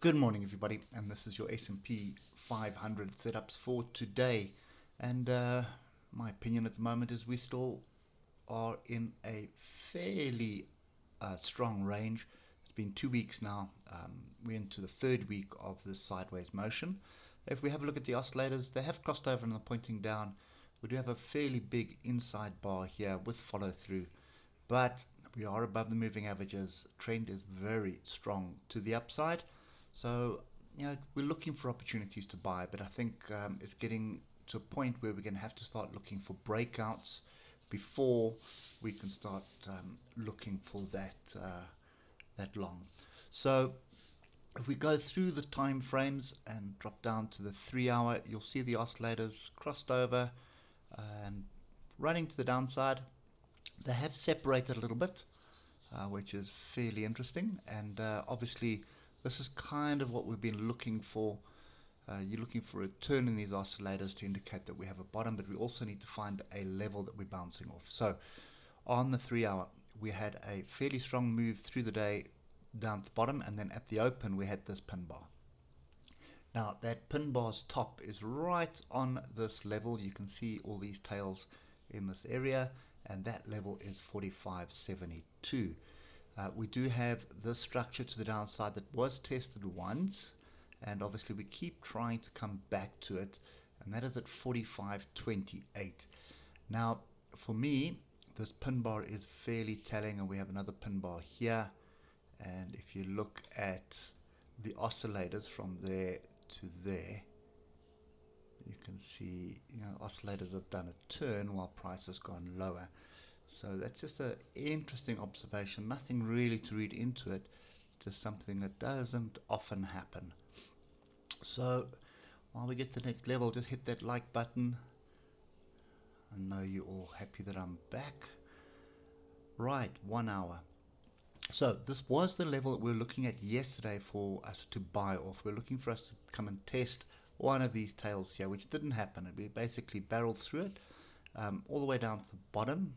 Good morning, everybody, and this is your S&P 500 setups for today. And my opinion at the moment is we still are in a fairly strong range. It's been 2 weeks now. We're into the third week of this sideways motion. If we have a look at the oscillators, they have crossed over and are pointing down. We do have a fairly big inside bar here with follow through, but we are above the moving averages. Trend is very strong to the upside. So, we're looking for opportunities to buy, but I think it's getting to a point where we're going to have to start looking for breakouts before we can start looking for that long. So, if we go through the time frames and drop down to the 3 hour, you'll see the oscillators crossed over and running to the downside. They have separated a little bit, which is fairly interesting, and obviously this is kind of what we've been looking for. You're looking for a turn in these oscillators to indicate that we have a bottom, but we also need to find a level that we're bouncing off. So on the 3 hour, we had a fairly strong move through the day down to the bottom, and then at the open we had this pin bar. Now that pin bar's top is right on this level. You can see all these tails in this area, and that level is 45.72. We do have this structure to the downside that was tested once, and obviously we keep trying to come back to it, and that is at 45.28. Now for me, this pin bar is fairly telling, and we have another pin bar here, and if you look at the oscillators from there to there, you can see oscillators have done a turn while price has gone lower. So that's just an interesting observation. Nothing really to read into it, just something that doesn't often happen. So while we get to the next level, just hit that like button. I know you're all happy that I'm back. Right, 1 hour. So this was the level that we were looking at yesterday for us to buy off. We're looking for us to come and test one of these tails here, which didn't happen. We basically barreled through it all the way down to the bottom.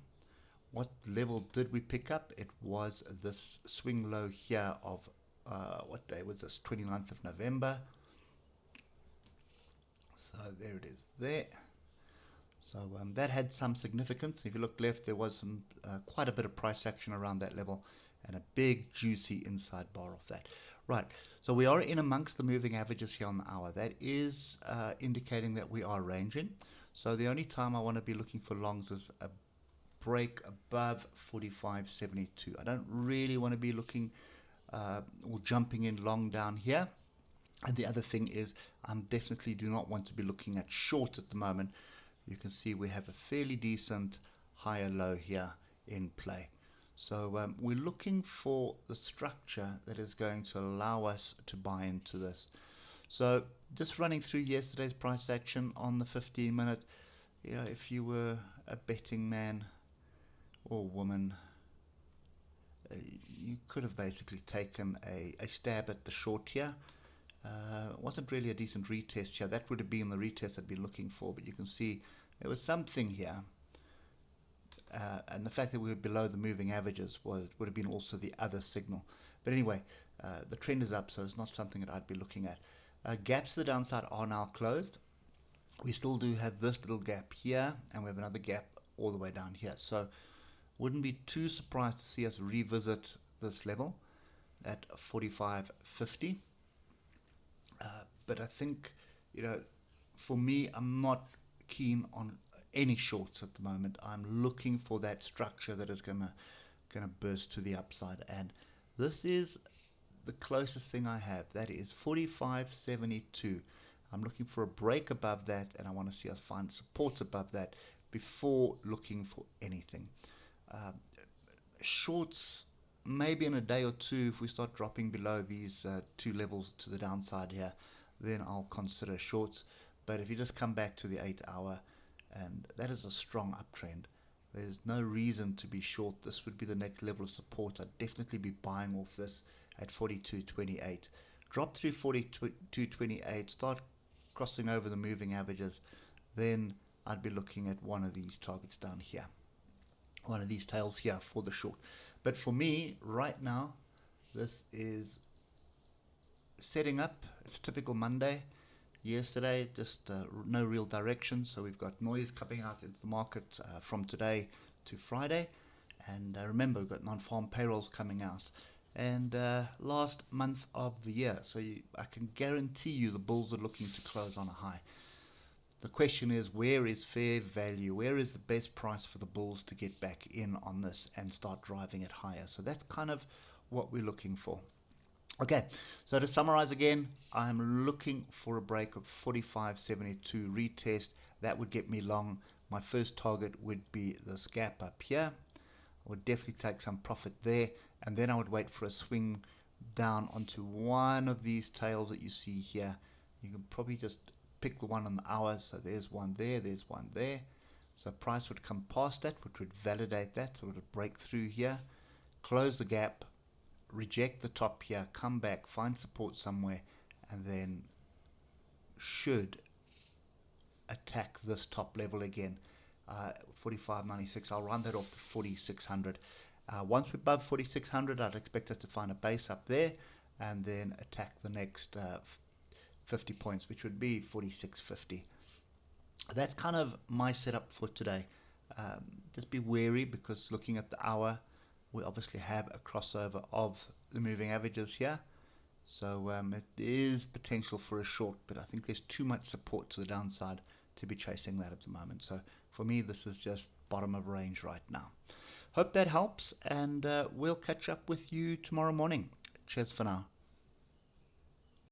What level did we pick up? It was this swing low here of, what day was this? 29th of November. So there it is there. So that had some significance. If you look left, there was some quite a bit of price action around that level and a big juicy inside bar off that. Right, so we are in amongst the moving averages here on the hour. That is indicating that we are ranging. So the only time I want to be looking for longs is a break above 45.72. I don't really want to be looking or jumping in long down here. And the other thing is, I definitely do not want to be looking at short at the moment. You can see we have a fairly decent higher low here in play. So we're looking for the structure that is going to allow us to buy into this. So just running through yesterday's price action on the 15-minute, if you were a betting man or woman, you could have basically taken a stab at the short here. Wasn't really a decent retest here. That would have been the retest I'd been looking for, but you can see there was something here. And the fact that we were below the moving averages would have been also the other signal. But anyway, the trend is up, so it's not something that I'd be looking at. Gaps to the downside are now closed. We still do have this little gap here, and we have another gap all the way down here. So wouldn't be too surprised to see us revisit this level at 45.50. But I think, for me, I'm not keen on any shorts at the moment. I'm looking for that structure that is gonna burst to the upside, and this is the closest thing I have. That is 45.72. I'm looking for a break above that, and I want to see us find support above that before looking for anything. Shorts, maybe in a day or two, if we start dropping below these two levels to the downside here, then I'll consider shorts. But if you just come back to the 8 hour, and that is a strong uptrend, there's no reason to be short. This would be the next level of support. I'd definitely be buying off this at 42.28. Drop through 42.28, start crossing over the moving averages, then I'd be looking at one of these targets down here, one of these tails here for the short. But for me right now, this is setting up. It's typical Monday. Yesterday, just no real direction, so we've got noise coming out into the market from today to Friday. And remember, we've got non-farm payrolls coming out. And last month of the year, so I can guarantee you the bulls are looking to close on a high. The question is, where is fair value? Where is the best price for the bulls to get back in on this and start driving it higher? So that's kind of what we're looking for. Okay, so to summarize again, I'm looking for a break of 45.72 retest. That would get me long. My first target would be this gap up here. I would definitely take some profit there, and then I would wait for a swing down onto one of these tails that you see here. You can probably just pick the one on the hour. So there's one there, there's one there. So price would come past that, which would validate that. So it would break through here, close the gap, reject the top here, come back, find support somewhere, and then should attack this top level again. 45.96. I'll run that off to 4600. Once we're above 4600, I'd expect us to find a base up there and then attack the next 50 points, which would be 4650. That's kind of my setup for today. Just be wary, because looking at the hour, we obviously have a crossover of the moving averages here. So it is potential for a short, but I think there's too much support to the downside to be chasing that at the moment. So for me, this is just bottom of range right now. Hope that helps, and we'll catch up with you tomorrow morning. Cheers for now.